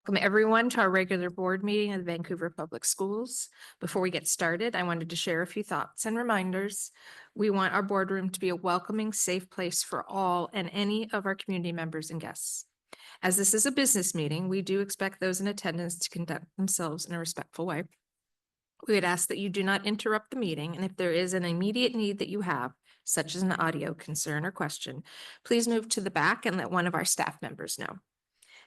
Welcome everyone to our regular board meeting of the Vancouver Public Schools. Before we get started, I wanted to share a few thoughts and reminders. We want our boardroom to be a welcoming, safe place for all and any of our community members and guests. As this is a business meeting, we do expect those in attendance to conduct themselves in a respectful way. We would ask that you do not interrupt the meeting, and if there is an immediate need that you have, such as an audio concern or question, please move to the back and let one of our staff members know.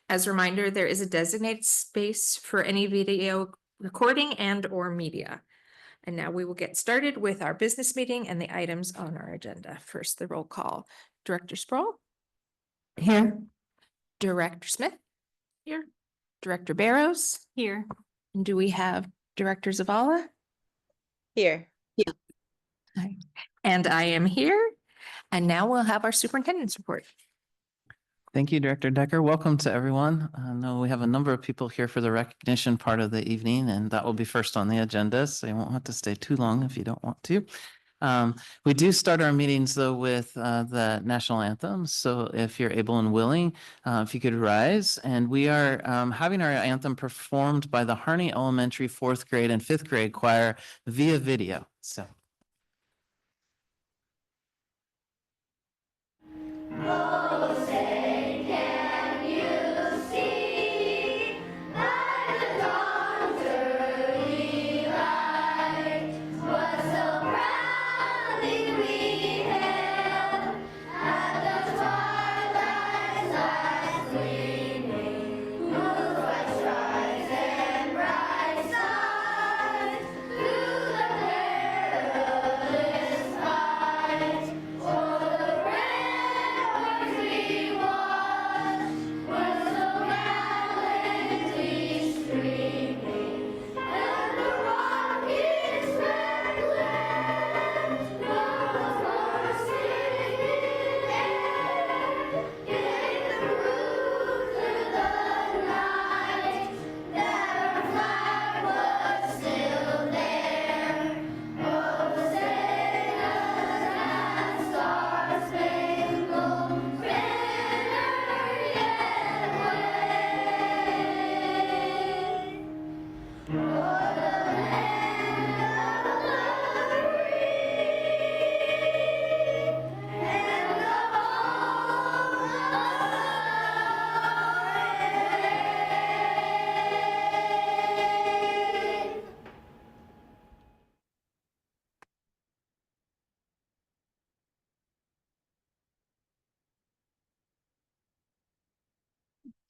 As a reminder, there is a designated space for any video recording and or media. And now we will get started with our business meeting and the items on our agenda. First, the roll call. Director Sproul? Here. Director Smith? Here. Director Barrows? Here. And do we have Director Zavala? Here. Yeah. And I am here. And now we'll have our superintendent's report. Thank you, Director Decker. Welcome to everyone. I know we have a number of people here for the recognition part of the evening, and that will be first on the agenda, so you won't have to stay too long if you don't want to. We do start our meetings, though, with the national anthem. So if you're able and willing, if you could rise. And we are having our anthem performed by the Harney Elementary 4th grade and 5th grade choir via video. So.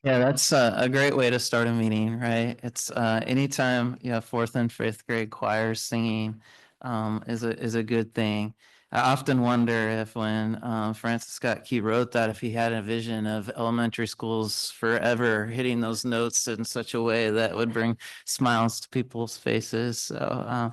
Yeah, that's a great way to start a meeting, right? It's anytime you have 4th and 5th grade choirs singing is a good thing. I often wonder if when Francis Scott Key wrote that, if he had a vision of elementary schools forever hitting those notes in such a way that would bring smiles to people's faces. So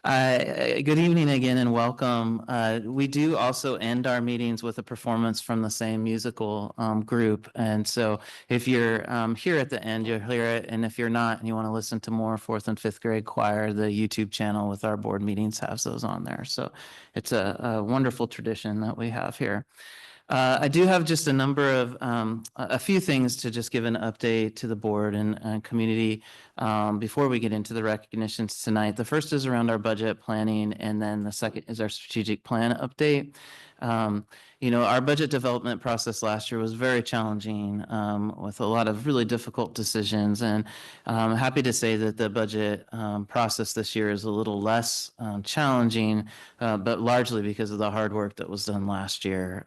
good evening again and welcome. We do also end our meetings with a performance from the same musical group. And so if you're here at the end, you'll hear it. And if you're not and you want to listen to more 4th and 5th grade choir, the YouTube channel with our board meetings has those on there. So it's a wonderful tradition that we have here. I do have just a number of a few things to just give an update to the board and community before we get into the recognitions tonight. The first is around our budget planning, and then the second is our strategic plan update. Our budget development process last year was very challenging with a lot of really difficult decisions, and I'm happy to say that the budget process this year is a little less challenging, but largely because of the hard work that was done last year.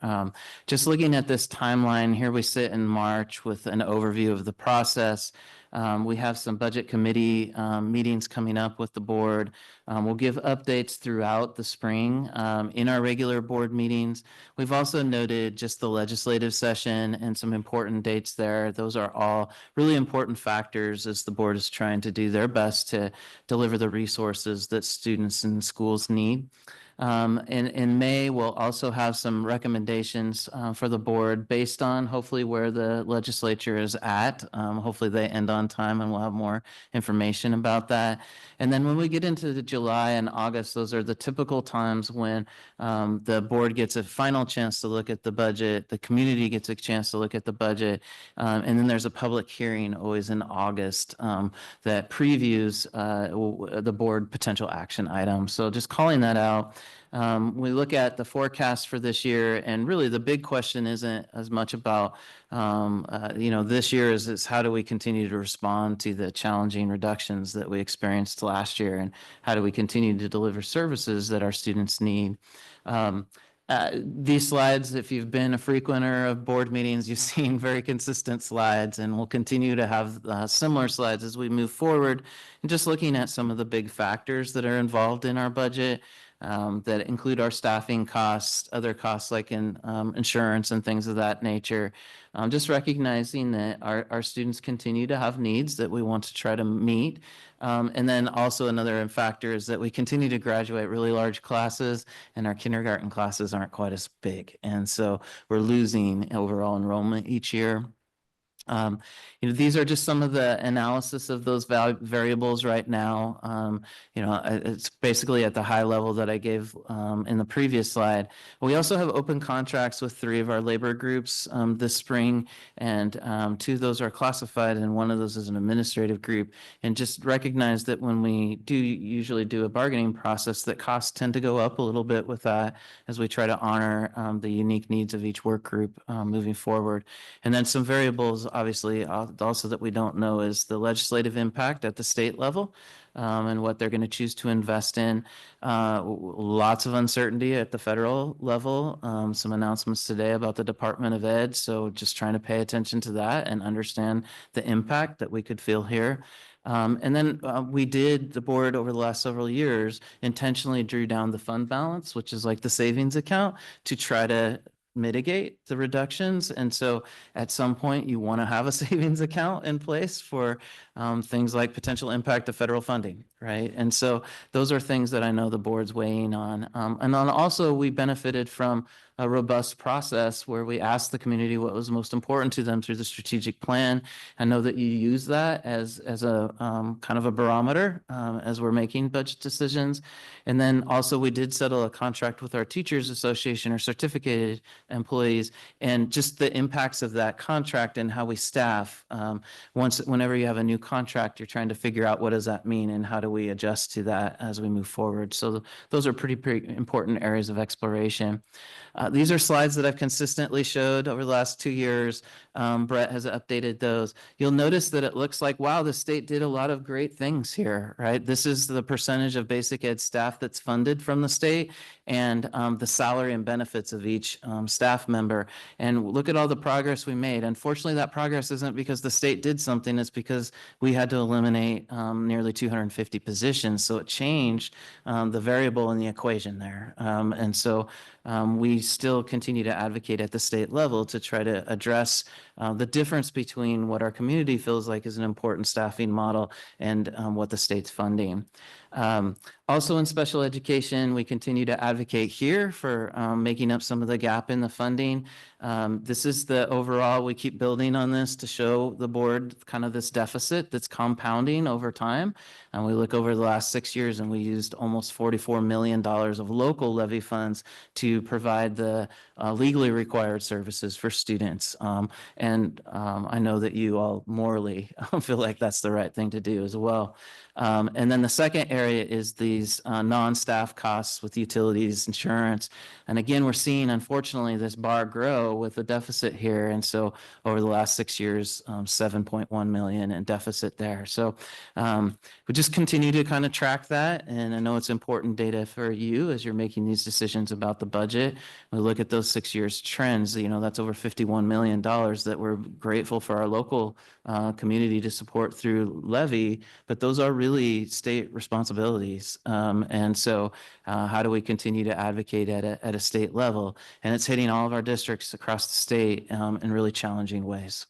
Just looking at this timeline, here we sit in March with an overview of the process. We have some budget committee meetings coming up with the board. We'll give updates throughout the spring in our regular board meetings. We've also noted just the legislative session and some important dates there. Those are all really important factors as the board is trying to do their best to deliver the resources that students and schools need. In May, we'll also have some recommendations for the board based on hopefully where the legislature is at. Hopefully they end on time and we'll have more information about that. And then when we get into the July and August, those are the typical times when the board gets a final chance to look at the budget, the community gets a chance to look at the budget, and then there's a public hearing always in August that previews the board potential action items. So just calling that out. We look at the forecast for this year, and really the big question isn't as much about, this year is how do we continue to respond to the challenging reductions that we experienced last year, and how do we continue to deliver services that our students need. These slides, if you've been a frequenter of board meetings, you've seen very consistent slides, and we'll continue to have similar slides as we move forward. And just looking at some of the big factors that are involved in our budget, that include our staffing costs, other costs like in insurance and things of that nature. Just recognizing that our students continue to have needs that we want to try to meet. And then also another factor is that we continue to graduate really large classes, and our kindergarten classes aren't quite as big. And so we're losing overall enrollment each year. These are just some of the analysis of those variables right now. It's basically at the high level that I gave in the previous slide. We also have open contracts with 3 of our labor groups this spring, and 2 of those are classified, and 1 of those is an administrative group. And just recognize that when we usually do a bargaining process, that costs tend to go up a little bit with that as we try to honor the unique needs of each work group moving forward. And then some variables, obviously, also that we don't know is the legislative impact at the state level, and what they're going to choose to invest in. Lots of uncertainty at the federal level. Some announcements today about the Department of Ed. So just trying to pay attention to that and understand the impact that we could feel here. And then the board over the last several years intentionally drew down the fund balance, which is like the savings account, to try to mitigate the reductions. And so at some point you want to have a savings account in place for things like potential impact of federal funding, right? And so those are things that I know the board's weighing on. And then also we benefited from a robust process where we asked the community what was most important to them through the strategic plan. I know that you use that as a kind of a barometer as we're making budget decisions. And then also we did settle a contract with our Teachers Association, or certificated employees, and just the impacts of that contract and how we staff. Whenever you have a new contract, you're trying to figure out what does that mean and how do we adjust to that as we move forward. So those are pretty important areas of exploration. These are slides that I've consistently showed over the last 2 years. Brett has updated those. You'll notice that it looks like, wow, the state did a lot of great things here, right? This is the percentage of basic ed staff that's funded from the state, and the salary and benefits of each staff member. And look at all the progress we made. Unfortunately, that progress isn't because the state did something. It's because we had to eliminate nearly 250 positions. So it changed the variable in the equation there. And so we still continue to advocate at the state level to try to address the difference between what our community feels like is an important staffing model and what the state's funding. Also in special education, we continue to advocate here for making up some of the gap in the funding. This is the overall, we keep building on this to show the board kind of this deficit that's compounding over time. And we look over the last 6 years, and we used almost $44 million of local levy funds to provide the legally required services for students. And I know that you all morally feel like that's the right thing to do as well. And then the second area is these non-staff costs with utilities, insurance. And again, we're seeing, unfortunately, this bar grow with a deficit here. And so over the last 6 years, 7.1 million in deficit there. So we just continue to kind of track that. And I know it's important data for you as you're making these decisions about the budget. We look at those 6 years trends, that's over $51 million that we're grateful for our local community to support through levy, but those are really state responsibilities. And so how do we continue to advocate at a state level? And it's hitting all of our districts across the state in really challenging ways.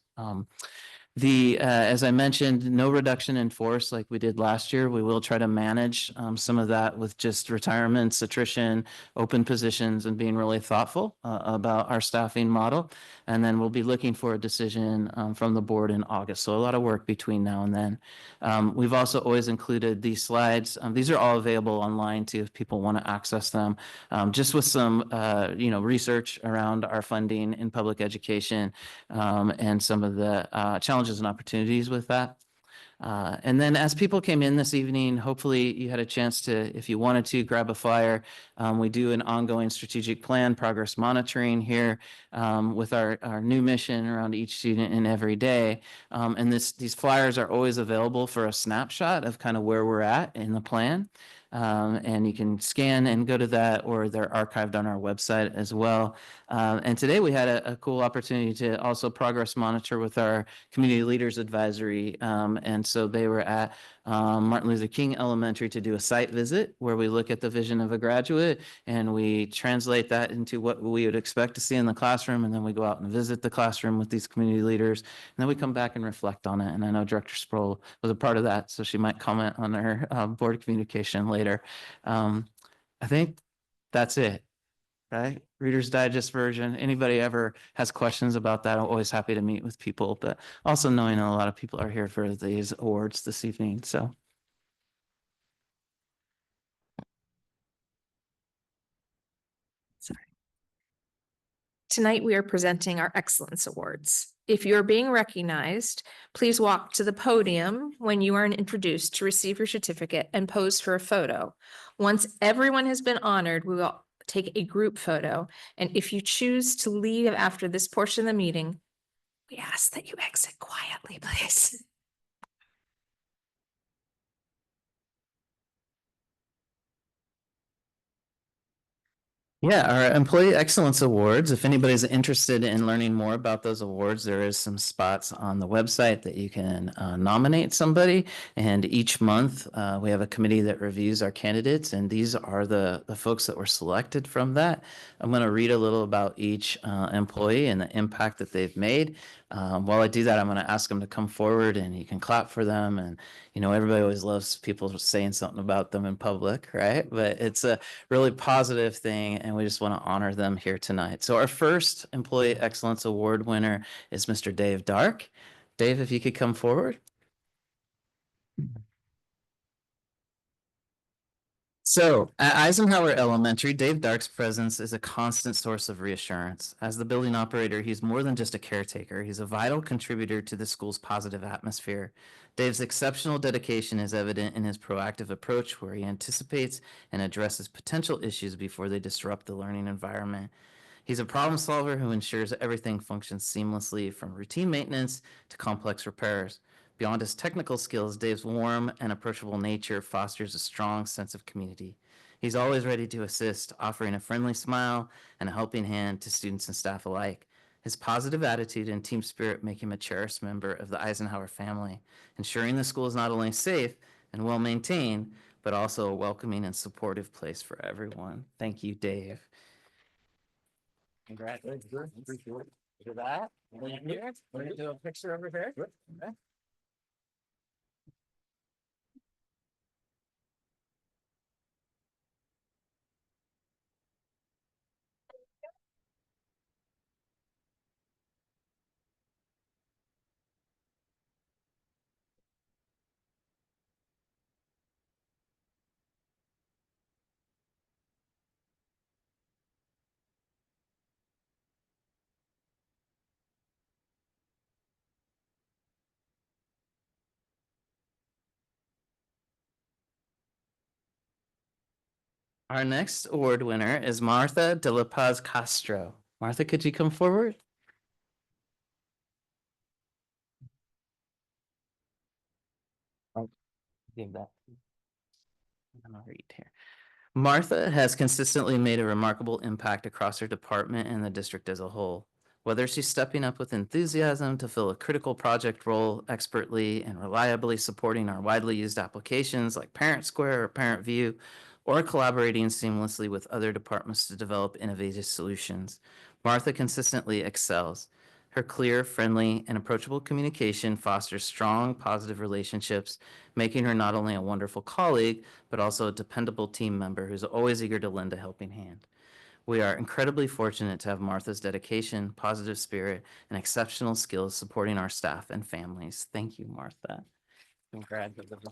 As I mentioned, no reduction in force like we did last year. We will try to manage some of that with just retirements, attrition, open positions, and being really thoughtful about our staffing model. And then we'll be looking for a decision from the board in August. So a lot of work between now and then. We've also always included these slides. These are all available online too if people want to access them. Just with some research around our funding in public education and some of the challenges and opportunities with that. And then as people came in this evening, hopefully you had a chance to, if you wanted to, grab a flyer. We do an ongoing strategic plan, progress monitoring here with our new mission around each student and every day. And these flyers are always available for a snapshot of kind of where we're at in the plan. And you can scan and go to that, or they're archived on our website as well. And today we had a cool opportunity to also progress monitor with our community leaders advisory. And so they were at Martin Luther King Elementary to do a site visit where we look at the vision of a graduate and we translate that into what we would expect to see in the classroom. And then we go out and visit the classroom with these community leaders. And then we come back and reflect on it. And I know Director Sproul was a part of that, so she might comment on her board communication later. I think that's it, right? Reader's Digest version. Anybody ever has questions about that, I'm always happy to meet with people, but also knowing a lot of people are here for these awards this evening. So Sorry. Tonight, we are presenting our Excellence Awards. If you're being recognized, please walk to the podium when you are introduced to receive your certificate and pose for a photo. Once everyone has been honored, we will take a group photo. And if you choose to leave after this portion of the meeting, we ask that you exit quietly, please. yeah, our Employee Excellence Awards, if anybody's interested in learning more about those awards, there is some spots on the website that you can nominate somebody. And each month we have a committee that reviews our candidates, and these are the folks that were selected from that. I'm going to read a little about each employee and the impact that they've made. While I do that, I'm going to ask them to come forward and you can clap for them. And, everybody always loves people saying something about them in public, right? But it's a really positive thing, and we just want to honor them here tonight. So our first Employee Excellence Award winner is Mr. Dave Dark. Dave, if you could come forward. So at Eisenhower Elementary, Dave Dark's presence is a constant source of reassurance. As the building operator, he's more than just a caretaker. He's a vital contributor to the school's positive atmosphere. Dave's exceptional dedication is evident in his proactive approach, where he anticipates and addresses potential issues before they disrupt the learning environment. He's a problem solver who ensures everything functions seamlessly, from routine maintenance to complex repairs. Beyond his technical skills, Dave's warm and approachable nature fosters a strong sense of community. He's always ready to assist, offering a friendly smile and a helping hand to students and staff alike. His positive attitude and team spirit make him a cherished member of the Eisenhower family, ensuring the school is not only safe and well maintained, but also a welcoming and supportive place for everyone. Thank you, Dave. Congratulations. Appreciate it. Do that. Here. We're gonna do a picture over here. Okay. Our next award winner is Martha De La Paz Castro. Martha, could you come forward? Oh, give that. I'm gonna read here. Martha has consistently made a remarkable impact across her department and the district as a whole. Whether she's stepping up with enthusiasm to fill a critical project role expertly and reliably supporting our widely used applications like Parent Square or Parent View, or collaborating seamlessly with other departments to develop innovative solutions, Martha consistently excels. Her clear, friendly, and approachable communication fosters strong, positive relationships, making her not only a wonderful colleague, but also a dependable team member who's always eager to lend a helping hand. We are incredibly fortunate to have Martha's dedication, positive spirit, and exceptional skills supporting our staff and families. Thank you, Martha. Congratulations.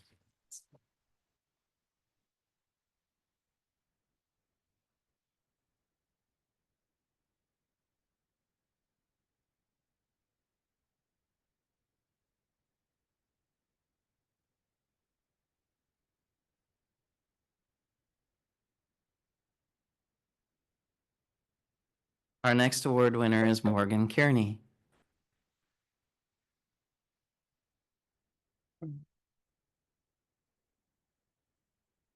Our next award winner is Morgan Kearney.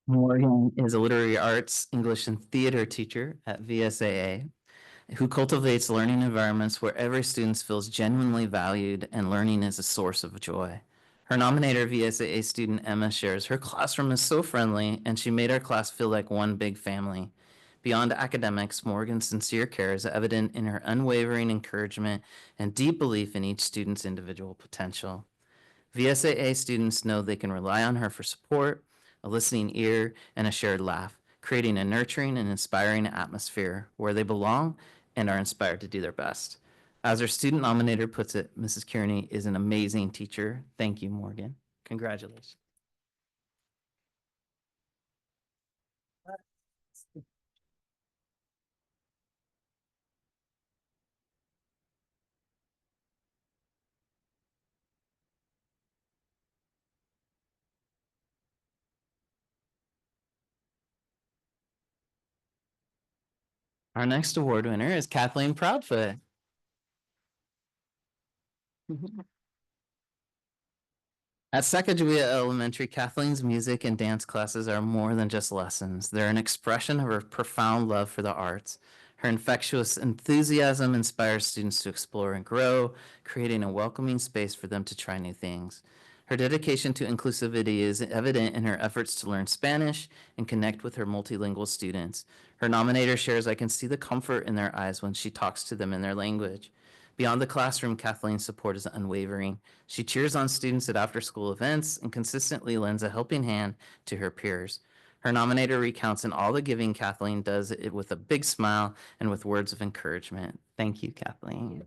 Morgan is a literary arts, English, and theater teacher at VSAA who cultivates learning environments where every student feels genuinely valued and learning is a source of joy. Her nominator VSAA student Emma shares her classroom is so friendly and she made our class feel like one big family. Beyond academics, Morgan's sincere care is evident in her unwavering encouragement and deep belief in each student's individual potential. VSAA students know they can rely on her for support, a listening ear, and a shared laugh, creating a nurturing and inspiring atmosphere where they belong and are inspired to do their best. As our student nominator puts it, Mrs. Kearney is an amazing teacher. Thank you, Morgan. Congratulations. Our next award winner is Kathleen Proudfoot. At Sacagawea Elementary, Kathleen's music and dance classes are more than just lessons. They're an expression of her profound love for the arts. Her infectious enthusiasm inspires students to explore and grow, creating a welcoming space for them to try new things. Her dedication to inclusivity is evident in her efforts to learn Spanish and connect with her multilingual students. Her nominator shares, I can see the comfort in their eyes when she talks to them in their language. Beyond the classroom, Kathleen's support is unwavering. She cheers on students at after-school events and consistently lends a helping hand to her peers. Her nominator recounts in all the giving Kathleen does it with a big smile and with words of encouragement. Thank you, Kathleen.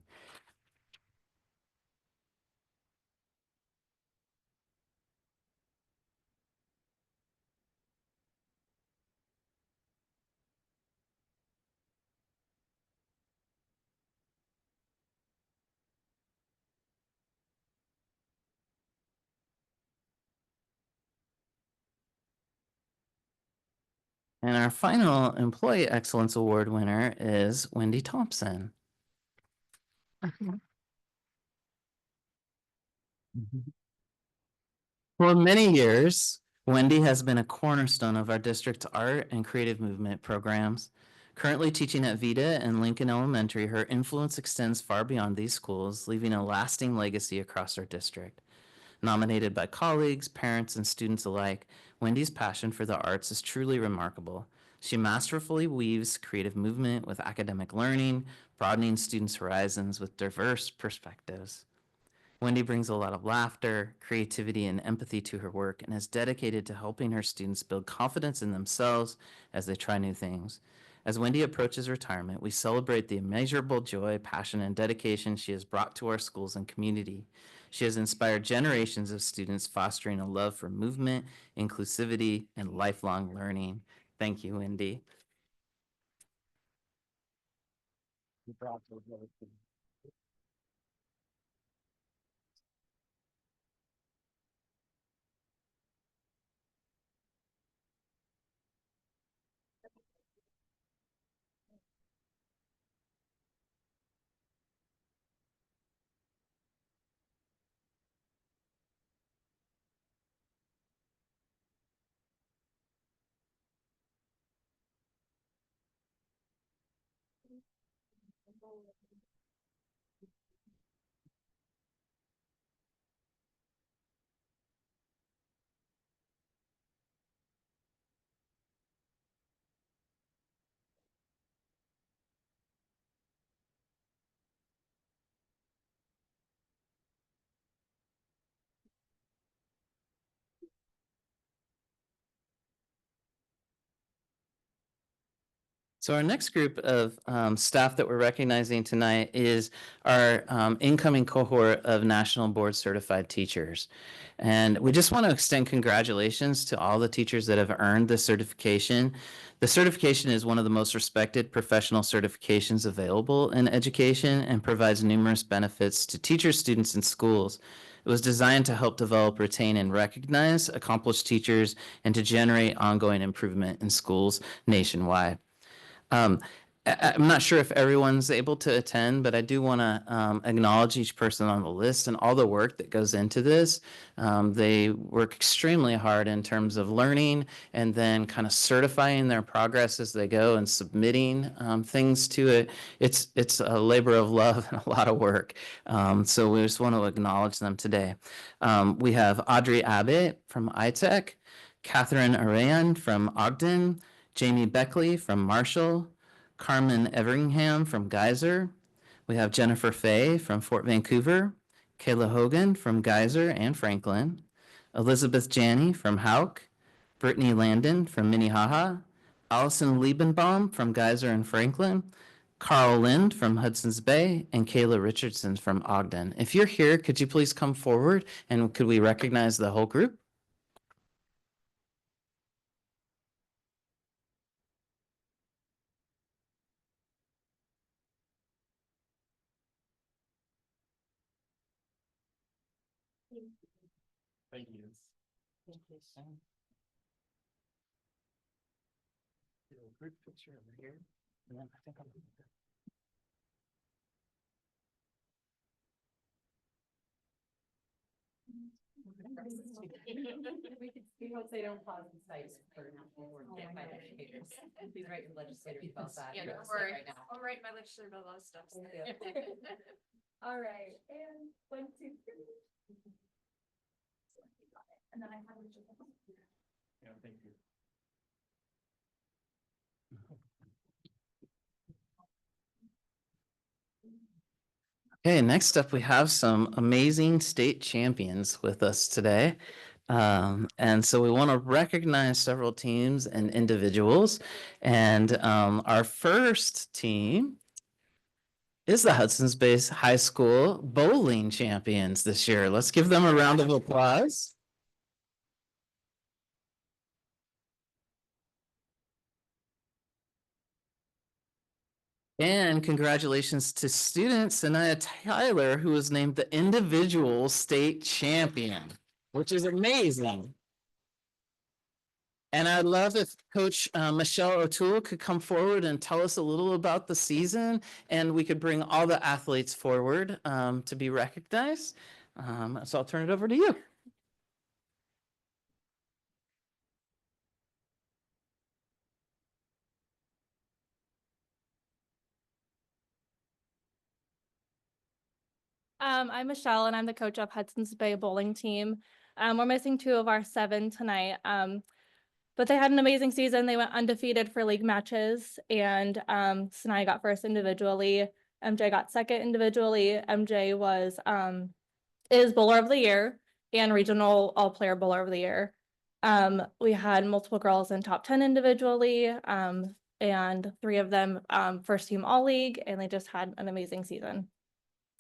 And our final Employee Excellence Award winner is Wendy Thompson. For many years, Wendy has been a cornerstone of our district's art and creative movement programs. Currently teaching at Vida and Lincoln Elementary, her influence extends far beyond these schools, leaving a lasting legacy across our district. Nominated by colleagues, parents, and students alike, Wendy's passion for the arts is truly remarkable. She masterfully weaves creative movement with academic learning, broadening students' horizons with diverse perspectives. Wendy brings a lot of laughter, creativity, and empathy to her work and is dedicated to helping her students build confidence in themselves as they try new things. As Wendy approaches retirement, we celebrate the immeasurable joy, passion, and dedication she has brought to our schools and community. She has inspired generations of students, fostering a love for movement, inclusivity, and lifelong learning. Thank you, Wendy. So our next group of staff that we're recognizing tonight is our incoming cohort of National Board Certified Teachers. And we just want to extend congratulations to all the teachers that have earned this certification. The certification is one of the most respected professional certifications available in education and provides numerous benefits to teachers, students, and schools. It was designed to help develop, retain, and recognize accomplished teachers and to generate ongoing improvement in schools nationwide. Um, I'm not sure if everyone's able to attend, but I do want to acknowledge each person on the list and all the work that goes into this. They work extremely hard in terms of learning and then kind of certifying their progress as they go and submitting things to it. It's a labor of love and a lot of work. So we just want to acknowledge them today. We have Audrey Abbott from iTech, Catherine Arayan from Ogden, Jamie Beckley from Marshall, Carmen Everingham from Geyser. We have Jennifer Fay from Fort Vancouver, Kayla Hogan from Geyser and Franklin, Elizabeth Janney from Hauk, Brittany Landon from Minnehaha, Allison Liebenbaum from Geyser and Franklin, Carl Lind from Hudson's Bay, and Kayla Richardson from Ogden. If you're here, could you please come forward and could we recognize the whole group? Thank you. Thank you, Sam. Do a group picture over here, and then I think I'll. We hope they don't pause the sites for or get by educators. Please write your legislators about that. Yeah, don't worry. I'll write my legislature about a lot of stuff. All right, and 1, 2, 3. And then I have. Yeah, thank you. Okay, next up, we have some amazing state champions with us today. And so we want to recognize several teams and individuals. And our first team is the Hudson's Bay High School bowling champions this year. Let's give them a round of applause. And congratulations to student Sanaya Tyler, who was named the individual state champion, which is amazing. And I'd love if Coach Michelle O'Toole could come forward and tell us a little about the season, and we could bring all the athletes forward to be recognized. So I'll turn it over to you. I'm Michelle and I'm the coach of Hudson's Bay bowling team. We're missing 2 of our 7 tonight. But they had an amazing season. They went undefeated for league matches, and Sinai got first individually. MJ got second individually. MJ is bowler of the year and regional all-player bowler of the year. We had multiple girls in top 10 individually, and 3 of them first team all league, and they just had an amazing season.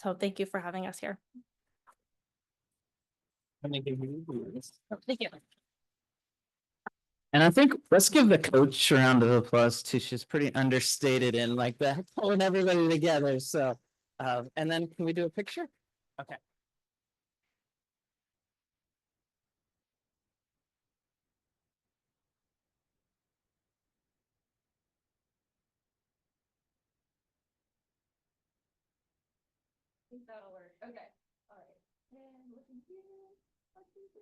So thank you for having us here. Thank you. Thank you. And I think let's give the coach a round of applause too. She's pretty understated in like that, pulling everybody together. So, and then can we do a picture? Okay. I think that'll work. Okay. All right. And looking here. 1, 2, 3.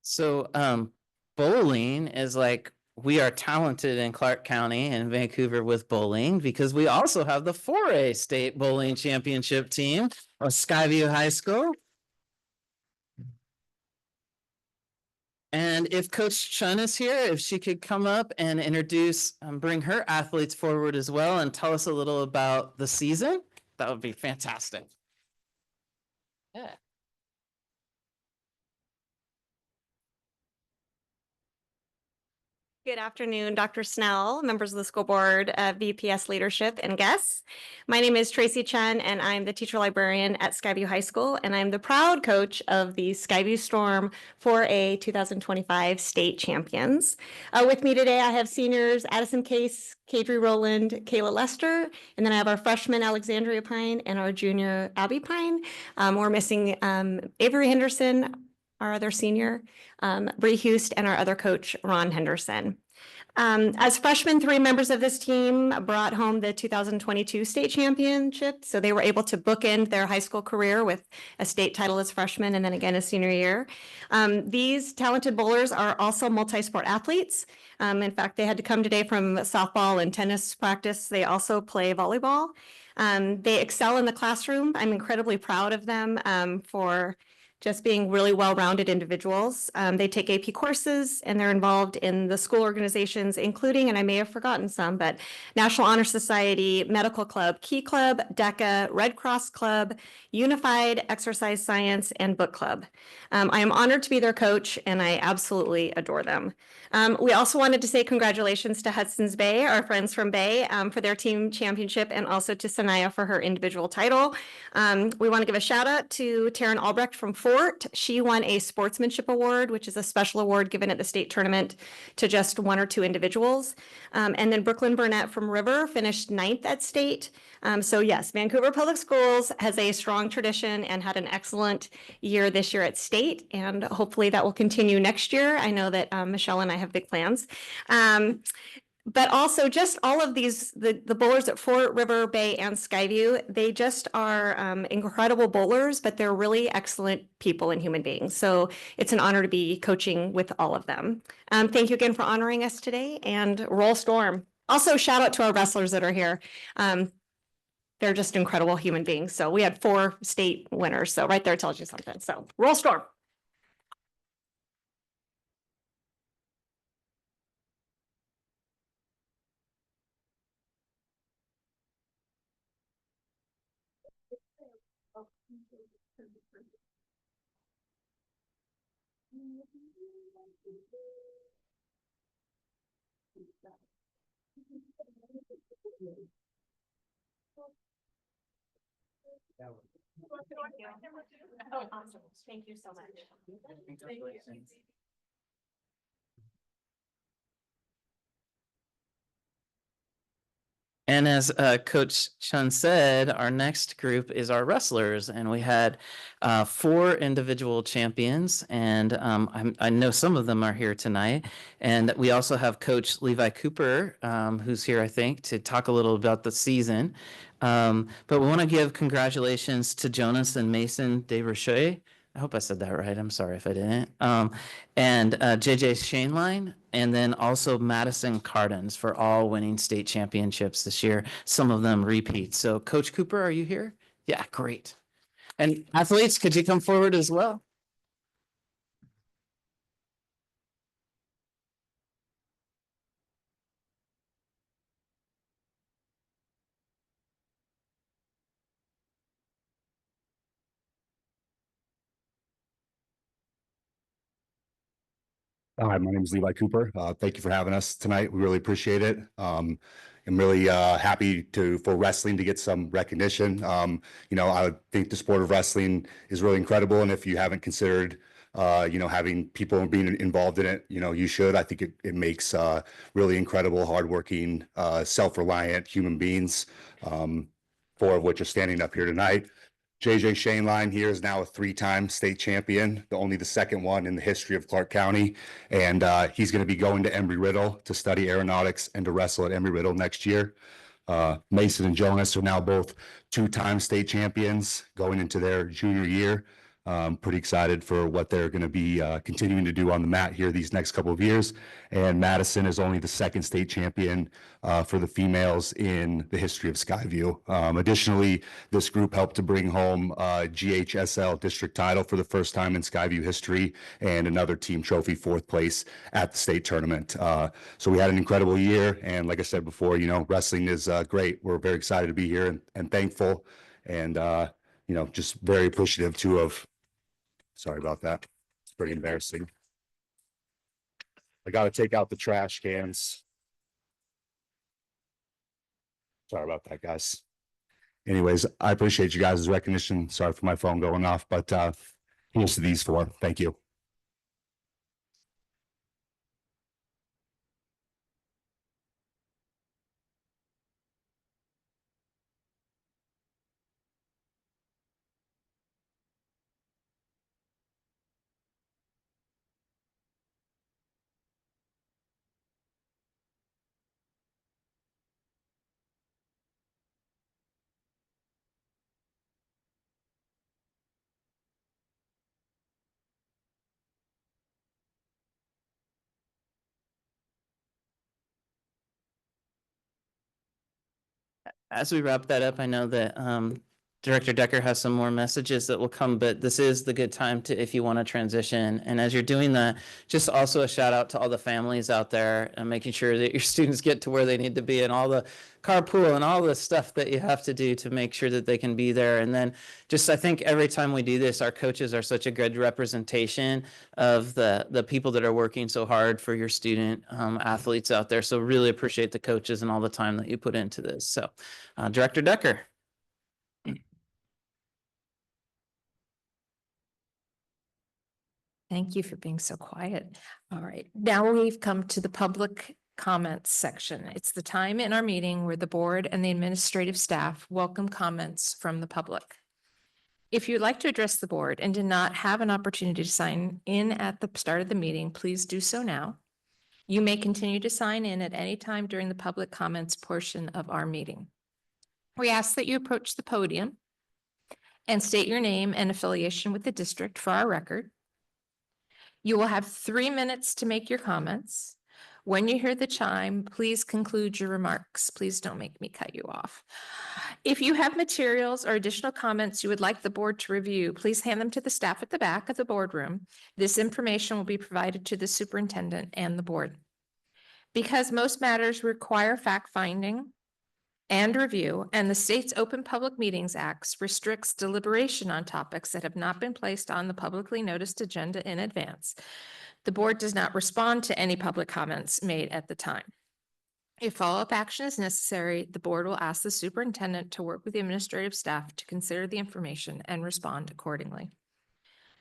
So, bowling is like we are talented in Clark County and Vancouver with bowling because we also have the 4A state bowling championship team of Skyview High School. And if Coach Chun is here, if she could come up and introduce, bring her athletes forward as well and tell us a little about the season, that would be fantastic. Yeah. Good afternoon, Dr. Snell, members of the school board, VPS leadership and guests. My name is Tracy Chen and I'm the teacher librarian at Skyview High School and I'm the proud coach of the Skyview Storm 4A 2025 state champions. With me today, I have seniors Addison Case, Kadri Rowland, Kayla Lester, and then I have our freshman Alexandria Pine and our junior Abby Pine. We're missing Avery Henderson, our other senior, Bree Hust, and our other coach, Ron Henderson. As freshmen, 3 members of this team brought home the 2022 state championship. So they were able to bookend their high school career with a state title as freshmen and then again as senior year. These talented bowlers are also multi-sport athletes. In fact, they had to come today from softball and tennis practice. They also play volleyball. They excel in the classroom. I'm incredibly proud of them for just being really well-rounded individuals. They take AP courses and they're involved in the school organizations, including, and I may have forgotten some, but National Honor Society, Medical Club, Key Club, DECA, Red Cross Club, Unified Exercise Science, and Book Club. I am honored to be their coach and I absolutely adore them. We also wanted to say congratulations to Hudson's Bay, our friends from Bay, for their team championship and also to Sanaya for her individual title. We want to give a shout out to Taryn Albrecht from Fort. She won a sportsmanship award, which is a special award given at the state tournament to just 1 or 2 individuals. And then Brooklyn Burnett from River finished 9th at state. So yes, Vancouver Public Schools has a strong tradition and had an excellent year this year at state. And hopefully that will continue next year. I know that Michelle and I have big plans. But also just all of these, the bowlers at Fort, River, Bay, and Skyview, they just are incredible bowlers, but they're really excellent people and human beings. So it's an honor to be coaching with all of them. Thank you again for honoring us today and roll Storm. Also shout out to our wrestlers that are here. They're just incredible human beings. So we had 4 state winners. So right there tells you something. So roll Storm. Oh, awesome. Thank you so much. And as Coach Chun said, our next group is our wrestlers, and we had 4 individual champions, and I know some of them are here tonight. And we also have Coach Levi Cooper, who's here, I think, to talk a little about the season. But we want to give congratulations to Jonas and Mason DeRoche. I hope I said that right. I'm sorry if I didn't. And JJ Shaneline, and then also Madison Cardens for all winning state championships this year. Some of them repeat. So Coach Cooper, are you here? Yeah, great. And athletes, could you come forward as well? Hi, my name is Levi Cooper. Thank you for having us tonight. We really appreciate it. I'm really happy for wrestling to get some recognition. I think the sport of wrestling is really incredible. And if you haven't considered, having people being involved in it, you should. I think it makes really incredible, hardworking, self-reliant human beings, 4 of which are standing up here tonight. JJ Shaneline here is now a 3-time state champion, only the 2nd one in the history of Clark County. And he's going to be going to Embry-Riddle to study aeronautics and to wrestle at Embry-Riddle next year. Mason and Jonas are now both 2-time state champions going into their junior year. Pretty excited for what they're going to be continuing to do on the mat here these next couple of years. And Madison is only the second state champion for the females in the history of Skyview. Additionally, this group helped to bring home GHSL district title for the first time in Skyview history, and another team trophy, 4th place at the state tournament. So we had an incredible year. And like I said before, wrestling is great. We're very excited to be here and thankful, and just very appreciative too of, sorry about that. It's pretty embarrassing. I got to take out the trash cans. Sorry about that, guys. Anyways, I appreciate you guys' recognition. Sorry for my phone going off, but here's to these 4. Thank you. As we wrap that up, I know that Director Decker has some more messages that will come, but this is the good time to, if you want to transition. And as you're doing that, just also a shout out to all the families out there and making sure that your students get to where they need to be, and all the carpool and all the stuff that you have to do to make sure that they can be there. And then just, I think every time we do this, our coaches are such a good representation of the people that are working so hard for your student athletes out there. So really appreciate the coaches and all the time that you put into this. So Director Decker. Thank you for being so quiet. All right, now we've come to the public comments section. It's the time in our meeting where the board and the administrative staff welcome comments from the public. If you'd like to address the board and did not have an opportunity to sign in at the start of the meeting, please do so now. You may continue to sign in at any time during the public comments portion of our meeting. We ask that you approach the podium and state your name and affiliation with the district for our record. You will have 3 minutes to make your comments. When you hear the chime, please conclude your remarks. Please don't make me cut you off. If you have materials or additional comments you would like the board to review, please hand them to the staff at the back of the boardroom. This information will be provided to the superintendent and the board. Because most matters require fact-finding and review, and the state's Open Public Meetings Act restricts deliberation on topics that have not been placed on the publicly noticed agenda in advance, the board does not respond to any public comments made at the time. If follow-up action is necessary, the board will ask the superintendent to work with the administrative staff to consider the information and respond accordingly.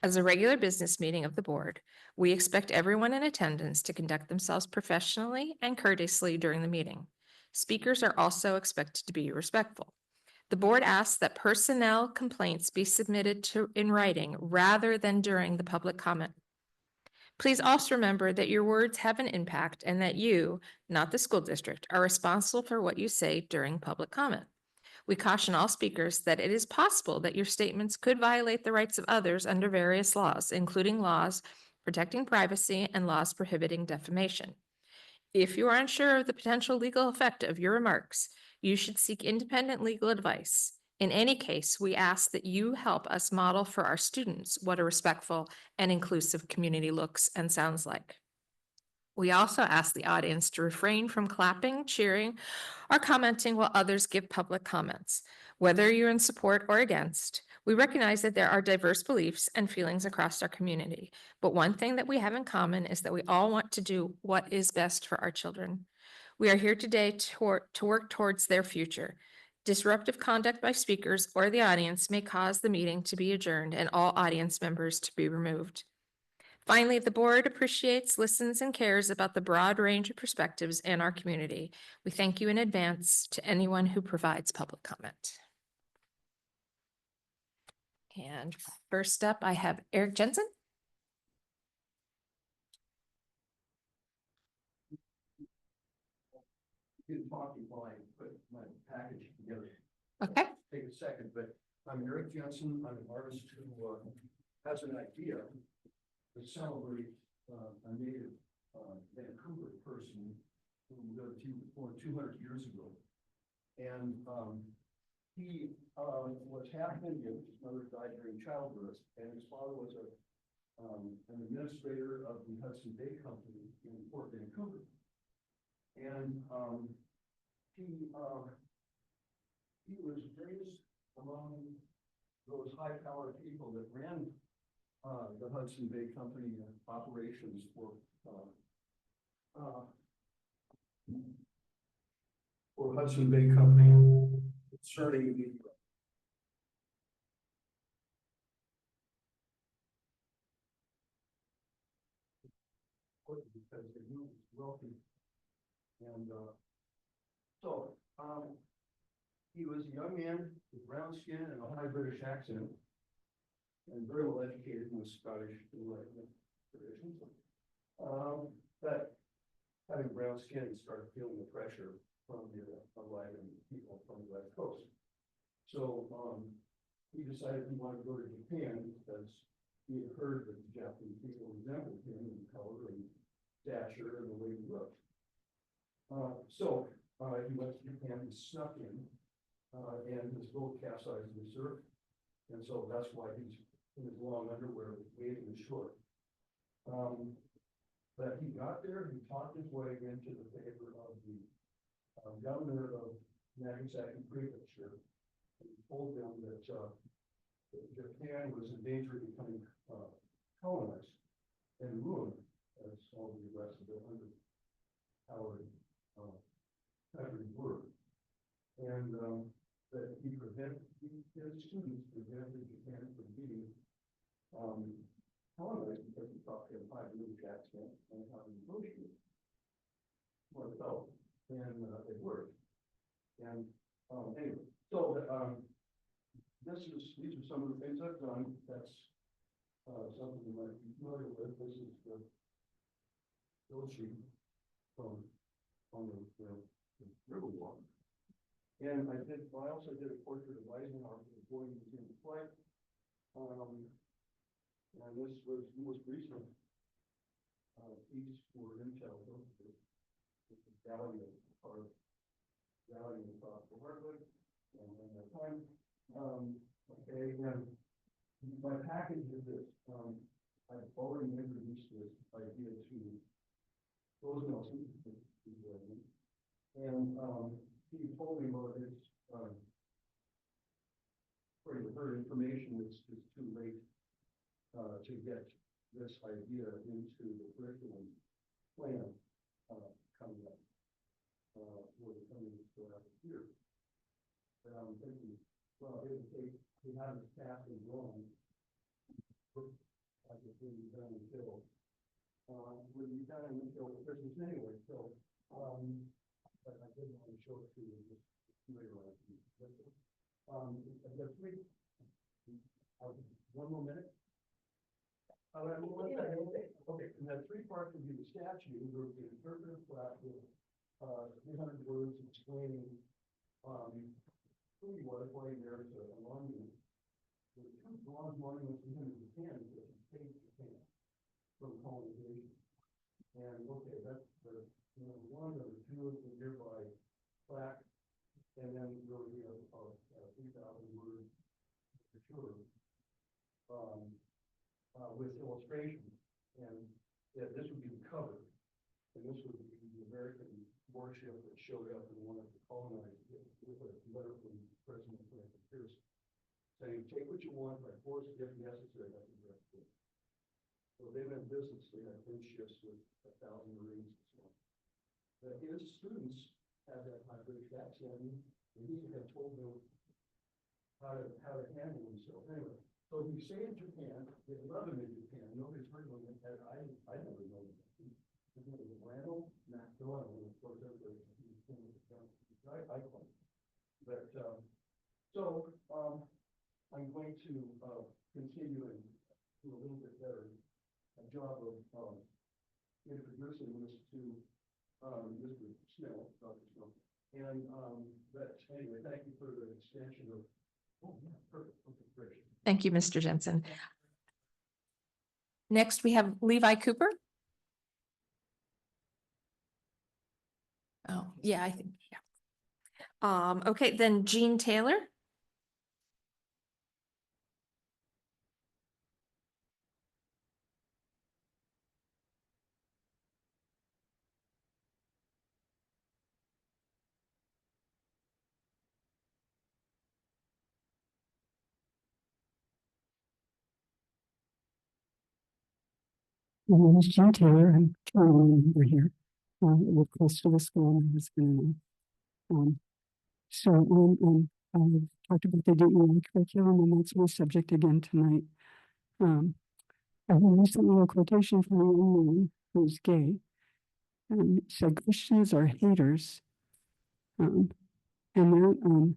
As a regular business meeting of the board, we expect everyone in attendance to conduct themselves professionally and courteously during the meeting. Speakers are also expected to be respectful. The board asks that personnel complaints be submitted in writing rather than during the public comment. Please also remember that your words have an impact and that you, not the school district, are responsible for what you say during public comment. We caution all speakers that it is possible that your statements could violate the rights of others under various laws, including laws protecting privacy and laws prohibiting defamation. If you are unsure of the potential legal effect of your remarks, you should seek independent legal advice. In any case, we ask that you help us model for our students what a respectful and inclusive community looks and sounds like. We also ask the audience to refrain from clapping, cheering, or commenting while others give public comments. Whether you're in support or against, we recognize that there are diverse beliefs and feelings across our community. But one thing that we have in common is that we all want to do what is best for our children. We are here today to work towards their future. Disruptive conduct by speakers or the audience may cause the meeting to be adjourned and all audience members to be removed. Finally, the board appreciates, listens, and cares about the broad range of perspectives in our community. We thank you in advance to anyone who provides public comment. And first up, I have Eric Jensen. You talking while I put my package together. Okay. Take a second, but I'm Eric Jensen. I'm an artist who has an idea to celebrate a native Vancouver person who lived more than 200 years ago. And he was half Indian, his mother died during childbirth, and his father was an administrator of the Hudson Bay Company in Port Vancouver. And he was raised among those high-powered people that ran the Hudson Bay Company operations for Hudson Bay Company concerning the because they knew it was wealthy. And he was a young man with brown skin and a high British accent, and very well educated in the Scottish traditions. But having brown skin, he started feeling the pressure from the arriving people from the West Coast. So he decided he wanted to go to Japan because he had heard that the Japanese people resembled him in color and stature and the way he looked. So he went to Japan and snuck in, and his boat capsized in the surf. And so that's why he's in his long underwear, wading ashore. But he got there, he talked his way into the favor of the governor of Nagasaki Prefecture. And he told them that Japan was in danger of becoming colonized and ruined, as all the rest of the underpowered countries were. And that he prevented his students prevented Japan from being colonized because he thought they had high British accent and how to negotiate. Well, it felt, and it worked. And anyway, so these are some of the things I've done. That's something you might be familiar with. This is the bill sheet from on the Riverwalk. And I also did a portrait of Eisenhower for the Boy Museum flight. And this was the most recent piece for Intel. It's a gallery of gallery across the hardwood. And then the time. Okay, and my package is this. I've already introduced this idea to Rose Nelson, and he told me about his for her information. It's too late to get this idea into the curriculum plan coming up. We're coming after here. But I'm thinking, well, it would take to have the staff in wrong. I just wouldn't be done until Christmas anyway. So but I didn't want to show it to you just later on. I've got one more minute. Okay, and that three parts would be the statue. There would be an interpretive flat with 300 words explaining who he was, why he married a monument. The two bronze monuments to him in Japan because he saved Japan from colonization. And okay, that's the number one. Number two is the nearby plaque, and then there will be a 3,000 word brochure with illustrations. And this would be the cover, and this would be the American warship that showed up and wanted to colonize with a letter from President Franklin Pierce saying, "Take what you want by force if necessary." That's exactly it. So they went business. They had 10 ships with 1,000 Marines and so on. But his students had that high British accent, and he had told them how to handle himself. Anyway, so he saved Japan. They love him in Japan. Nobody's heard of him. I never know him. His name was Randall MacDonald, and of course everybody I call him. But so I'm going to continue and do a little bit better job of introducing this to Mr. Snell, Dr. Snell. And but anyway, thank you for the extension of. Oh, yeah, perfect. Okay, great. Thank you, Mr. Jensen. Next, we have Levi Cooper. Oh, yeah, I think, yeah. Okay, then Jean Taylor. My name is Jean Taylor. I'm currently a member here. We're close to the school, my husband and I. I've talked about the DEI curriculum, and that's my subject again tonight. I recently a quotation from a young man who's gay, and said Christians are haters. And that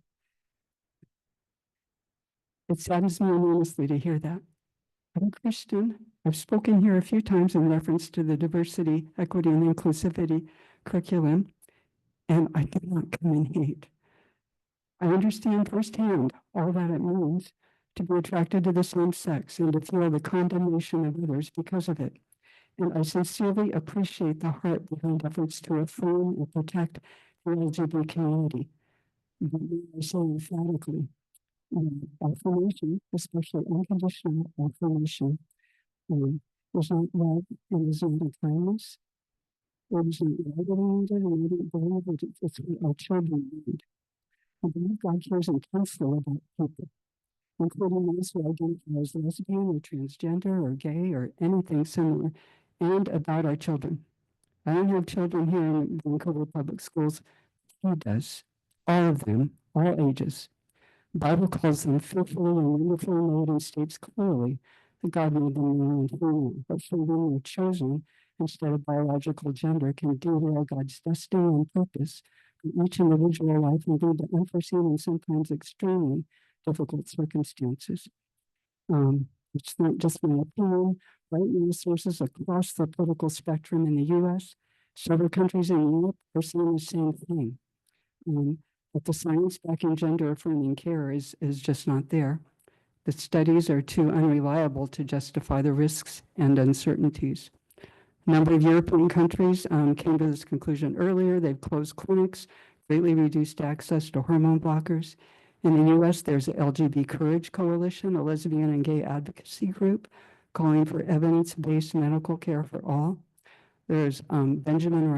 it saddens me enormously to hear that. I'm a Christian. I've spoken here a few times in reference to the diversity, equity, and inclusivity curriculum, and I do not come in hate. I understand firsthand all that it means to be attracted to the same sex and to feel the condemnation of others because of it. And I sincerely appreciate the heart behind efforts to affirm and protect the LGBT community. But I say emphatically, affirmation, especially unconditional affirmation, is not love and is not a kindness. It is not love and I don't believe that it's what our children need. I believe God cares intensely about people, including those who identify as lesbian or transgender or gay or anything similar, and about our children. I don't have children here in Vancouver Public Schools. He does. All of them, all ages. The Bible calls them fearfully and wonderfully made and states clearly that God made them male and female, but for them they're chosen instead of biological gender can derail God's destiny and purpose for each individual life and lead to unforeseen and sometimes extremely difficult circumstances. It's not just my opinion. Right now, sources across the political spectrum in the U.S., several countries in Europe are saying the same thing. But the science backing gender affirming care is just not there. The studies are too unreliable to justify the risks and uncertainties. A number of European countries came to this conclusion earlier. They've closed clinics, greatly reduced access to hormone blockers. In the U.S., there's the LGBT Courage Coalition, a lesbian and gay advocacy group calling for evidence-based medical care for all. There's Benjamin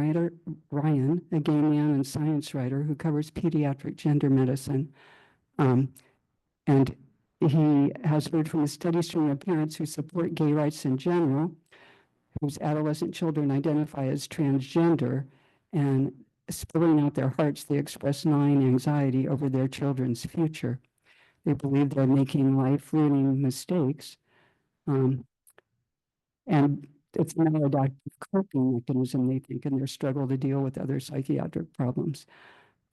Ryan, a gay man and science writer who covers pediatric gender medicine. And he has heard from a steady stream of parents who support gay rights in general, whose adolescent children identify as transgender, and spilling out their hearts, they express gnawing anxiety over their children's future. They believe they're making life-ruining mistakes. And it's a maladaptive coping mechanism, they think, in their struggle to deal with other psychiatric problems.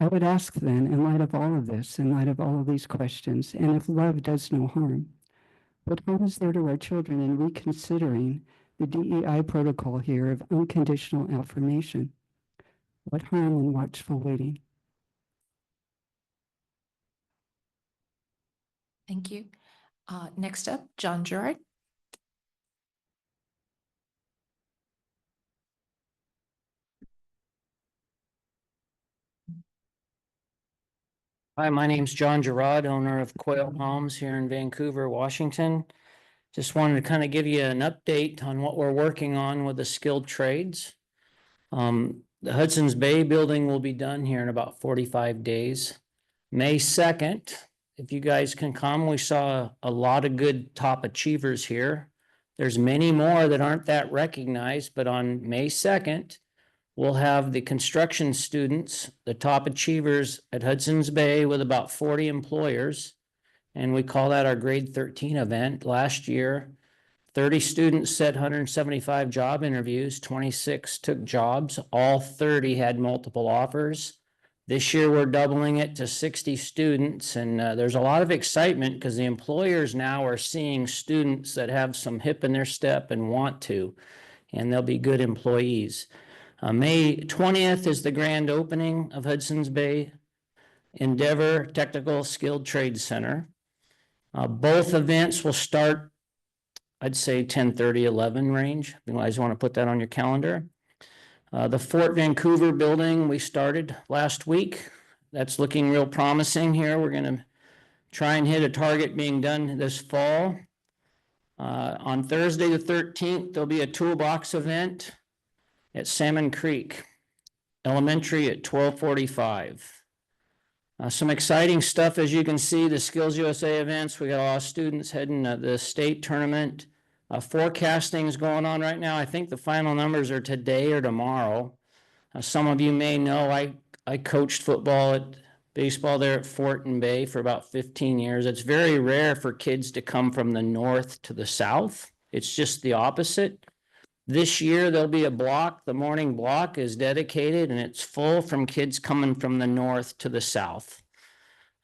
I would ask then, in light of all of this, in light of all of these questions, and if love does no harm, what harm is there to our children in reconsidering the DEI protocol here of unconditional affirmation? What harm in watchful waiting? Thank you. Next up, John Gerard. Hi, my name's John Gerard, owner of Quail Homes here in Vancouver, Washington. Just wanted to kind of give you an update on what we're working on with the skilled trades. The Hudson's Bay building will be done here in about 45 days. May 2nd, if you guys can come, we saw a lot of good top achievers here. There's many more that aren't that recognized, but on May 2nd, we'll have the construction students, the top achievers at Hudson's Bay with about 40 employers. And we call that our grade 13 event. Last year, 30 students set 175 job interviews, 26 took jobs, all 30 had multiple offers. This year, we're doubling it to 60 students, and there's a lot of excitement because the employers now are seeing students that have some hip in their step and want to, and they'll be good employees. May 20th is the grand opening of Hudson's Bay Endeavor Technical Skilled Trades Center. Both events will start I'd say 10:30, 11 range. You guys want to put that on your calendar. The Fort Vancouver building, we started last week. That's looking real promising here. We're gonna try and hit a target being done this fall. On Thursday, the 13th, there'll be a toolbox event at Salmon Creek Elementary at 12:45. Some exciting stuff, as you can see, the Skills USA events. We got a lot of students heading to the state tournament. Forecasting is going on right now. I think the final numbers are today or tomorrow. Some of you may know I coached baseball there at Fort and Bay for about 15 years. It's very rare for kids to come from the north to the south. It's just the opposite. This year, there'll be a block. The morning block is dedicated and it's full from kids coming from the north to the south.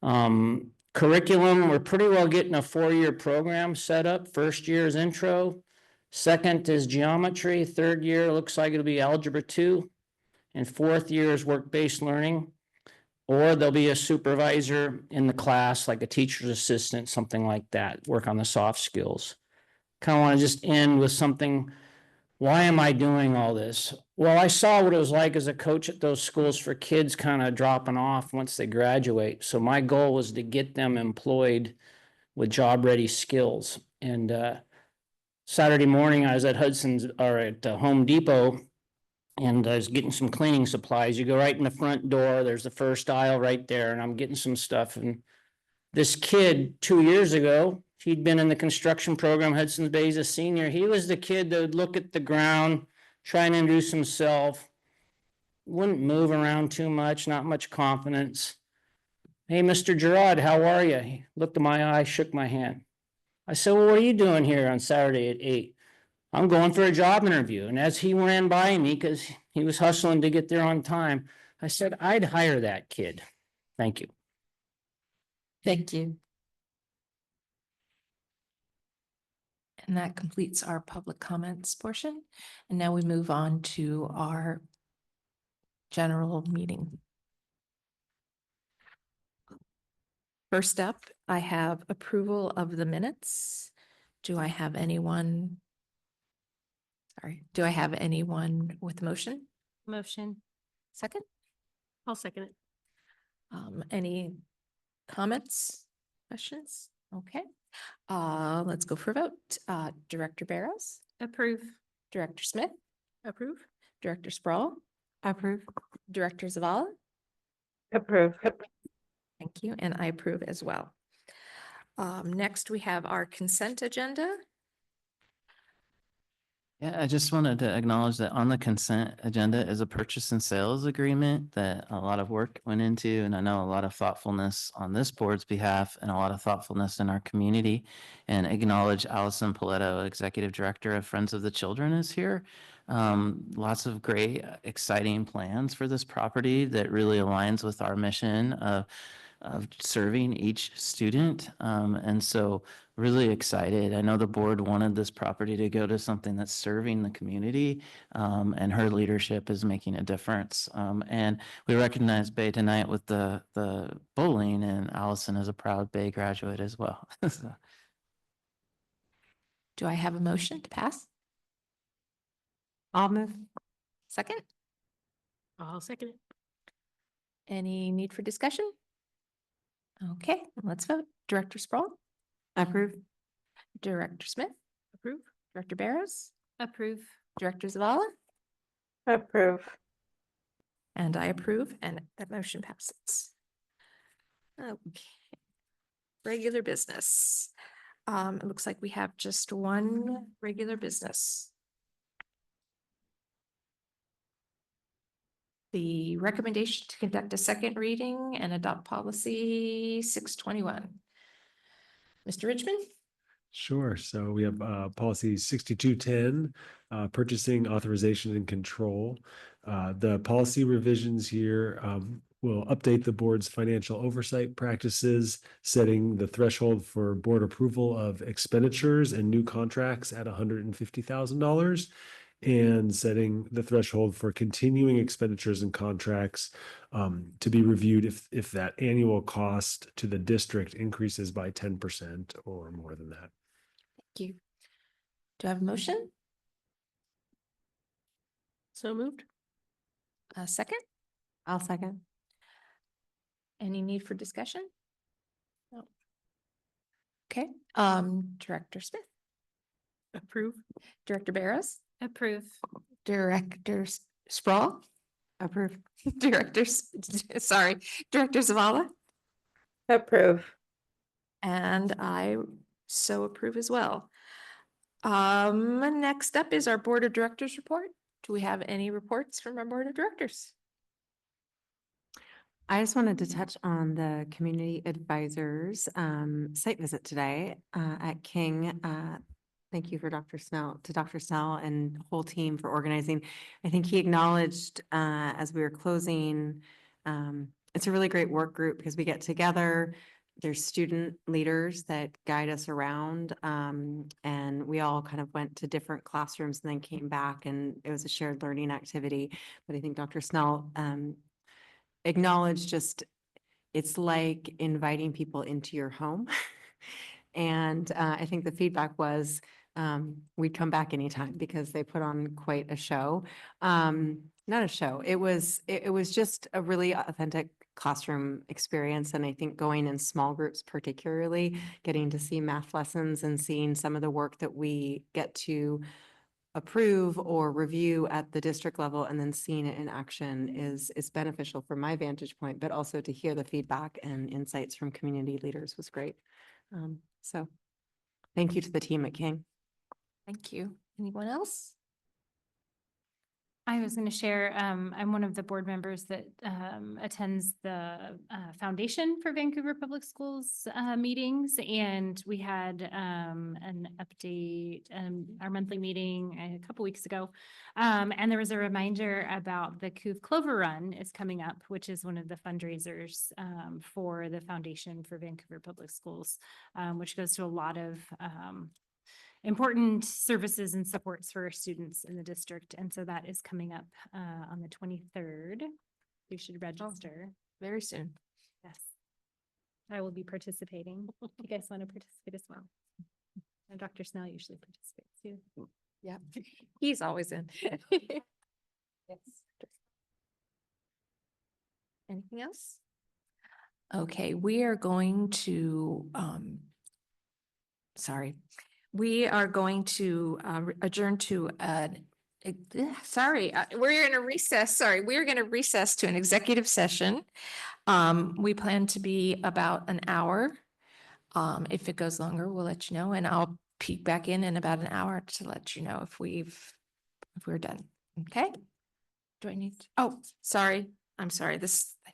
Curriculum, we're pretty well getting a 4-year program set up. First year is intro. Second is geometry. Third year looks like it'll be algebra 2. And fourth year is work-based learning. Or there'll be a supervisor in the class, like a teacher's assistant, something like that, work on the soft skills. Kind of want to just end with something. Why am I doing all this? Well, I saw what it was like as a coach at those schools for kids kind of dropping off once they graduate. So my goal was to get them employed with job-ready skills. And Saturday morning, I was at Home Depot, and I was getting some cleaning supplies. You go right in the front door, there's the first aisle right there, and I'm getting some stuff. And this kid 2 years ago, he'd been in the construction program, Hudson's Bay, he's a senior. He was the kid that would look at the ground, try and introduce himself, wouldn't move around too much, not much confidence. Hey, Mr. Gerard, how are you? He looked in my eye, shook my hand. I said, well, what are you doing here on Saturday at 8? I'm going for a job interview. And as he ran by me, because he was hustling to get there on time, I said, I'd hire that kid. Thank you. Thank you. And that completes our public comments portion. And now we move on to our general meeting. First up, I have approval of the minutes. Do I have anyone? Sorry, do I have anyone with motion? Motion. Second? I'll second it. Any comments, questions? Okay. Let's go for a vote. Director Barrows, Approve. Director Smith, Approve. Director Sproul, Approve. Director Zavala. Approve. Thank you, and I approve as well. Next, we have our consent agenda. Yeah, I just wanted to acknowledge that on the consent agenda is a purchase and sales agreement that a lot of work went into, and I know a lot of thoughtfulness on this board's behalf and a lot of thoughtfulness in our community. And acknowledge Allison Paletto, Executive Director of Friends of the Children, is here. Lots of great, exciting plans for this property that really aligns with our mission of serving each student. And so really excited. I know the board wanted this property to go to something that's serving the community, and her leadership is making a difference. And we recognize Bay tonight with the bowling, and Allison is a proud Bay graduate as well. So. Do I have a motion to pass? I'll move. Second? I'll second it. Any need for discussion? Okay, let's vote. Director Sproul, Approve. Director Smith, Approve. Director Barrows, Approve. Director Zavala, Approve. and I approve, and that motion passes. Okay. Regular business. It looks like we have just one regular business. The recommendation to conduct a second reading and adopt policy 621. Mr. Richmond? Sure. So we have policy 6210, purchasing authorization and control. The policy revisions here will update the board's financial oversight practices, setting the threshold for board approval of expenditures and new contracts at $150,000. And setting the threshold for continuing expenditures and contracts to be reviewed if that annual cost to the district increases by 10% or more than that. Thank you. Do I have a motion? So moved. A second? I'll second. Any need for discussion? No. Okay, Director Smith, Approve. Director Barros, Approve. Director Sprawl, Approve. Sorry, Director Zavala, Approve. and I so approve as well. Next up is our Board of Directors report. Do we have any reports from our Board of Directors? I just wanted to touch on the community advisors site visit today at King. Thank you for Dr. Snell and whole team for organizing. I think he acknowledged as we were closing, it's a really great work group because we get together. There's student leaders that guide us around, and we all kind of went to different classrooms and then came back, and it was a shared learning activity. But I think Dr. Snell acknowledge just, it's like inviting people into your home. And I think the feedback was, we'd come back anytime because they put on quite a show. Not a show, it was just a really authentic classroom experience. And I think going in small groups, particularly getting to see math lessons and seeing some of the work that we get to approve or review at the district level and then seeing it in action is beneficial from my vantage point, but also to hear the feedback and insights from community leaders was great. So thank you to the team at King. Thank you. Anyone else? I was going to share, I'm one of the board members that attends the Foundation for Vancouver Public Schools meetings, and we had an update, our monthly meeting a couple weeks ago, and there was a reminder about the Clover Run is coming up, which is one of the fundraisers for the Foundation for Vancouver Public Schools, which goes to a lot of important services and supports for our students in the district. And so that is coming up on the 23rd. You should register. Very soon. Yes. I will be participating. If you guys want to participate as well. And Dr. Snell usually participates too. Yeah, he's always in. Yes. Anything else? Okay, we are going to, we are going to adjourn to we're in a recess. Sorry, we're going to recess to an executive session. We plan to be about an hour. If it goes longer, we'll let you know, and I'll peek back in about an hour to let you know if we're done. Okay? Do I need? Oh, sorry. I'm sorry. I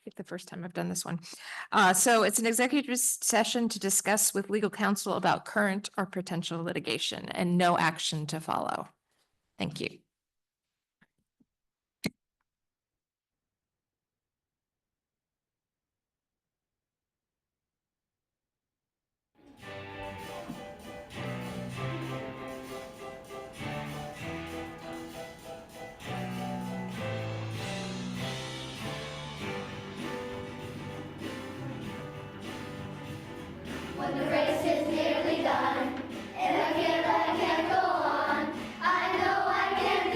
think the first time I've done this one. So it's an executive session to discuss with legal counsel about current or potential litigation and no action to follow. Thank you. When the race is nearly done, and I feel I can't go on, I know I can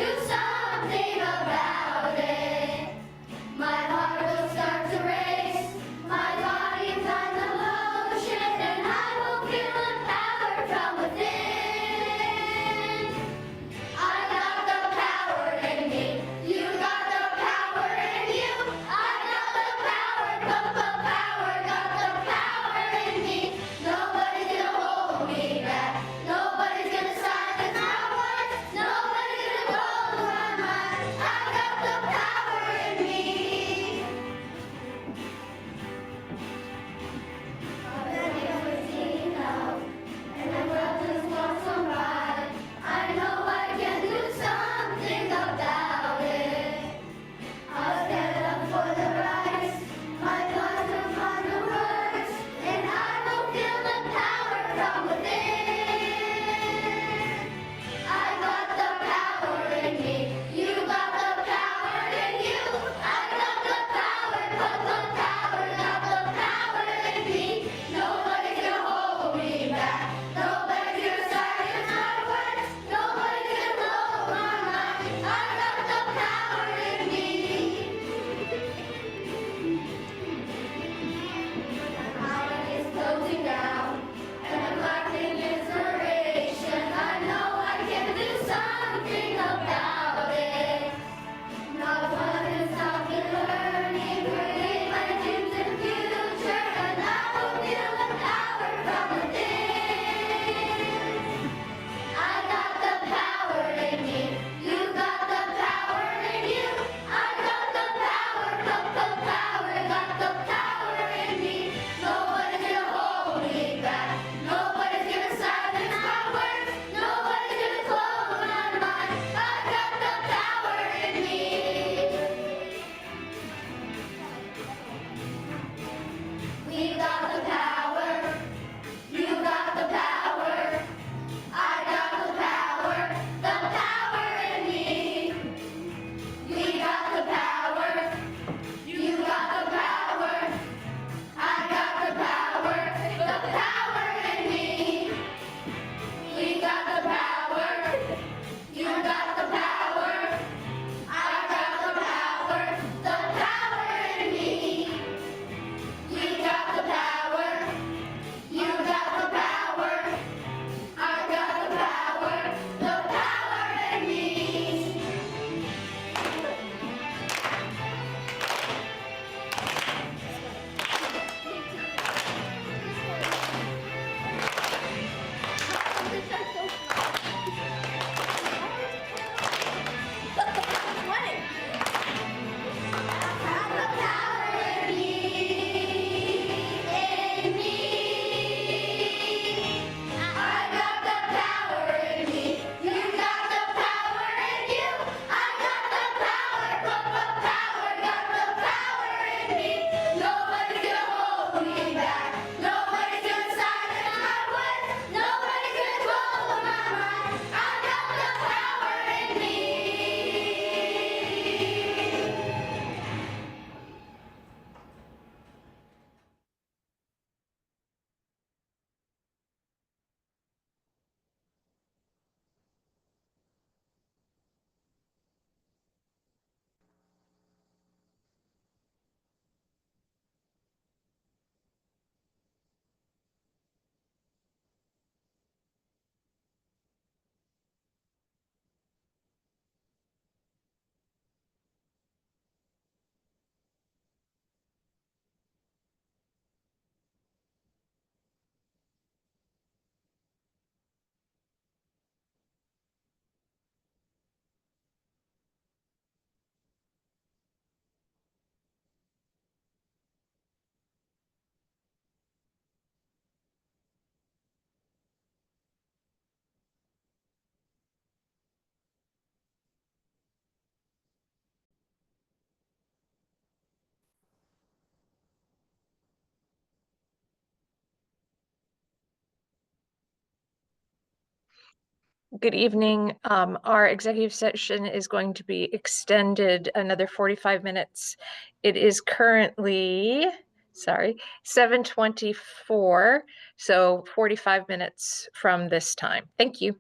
Good evening. Our executive session is going to be extended another 45 minutes. It is currently, 7:24, so 45 minutes from this time. Thank you.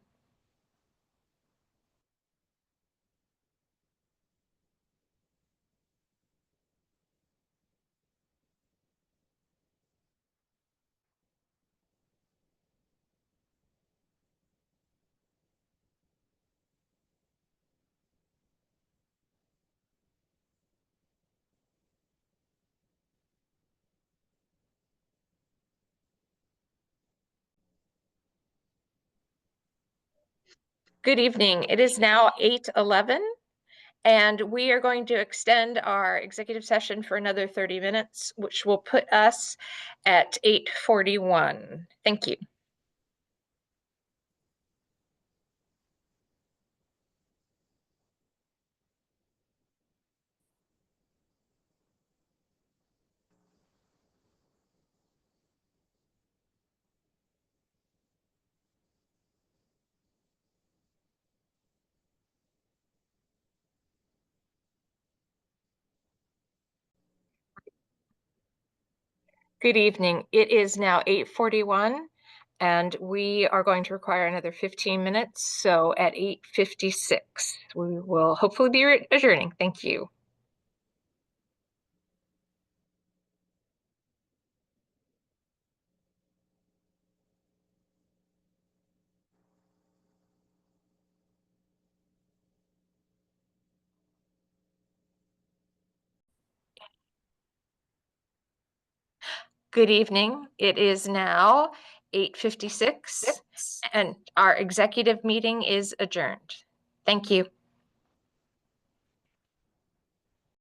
Good evening. It is now 8:11, and we are going to extend our executive session for another 30 minutes, which will put us at 8:41. Thank you. Good evening. It is now 8:41, and we are going to require another 15 minutes. So at 8:56, we will hopefully be adjourning. Thank you. Good evening. It is now 8:56, and our executive meeting is adjourned. Thank you.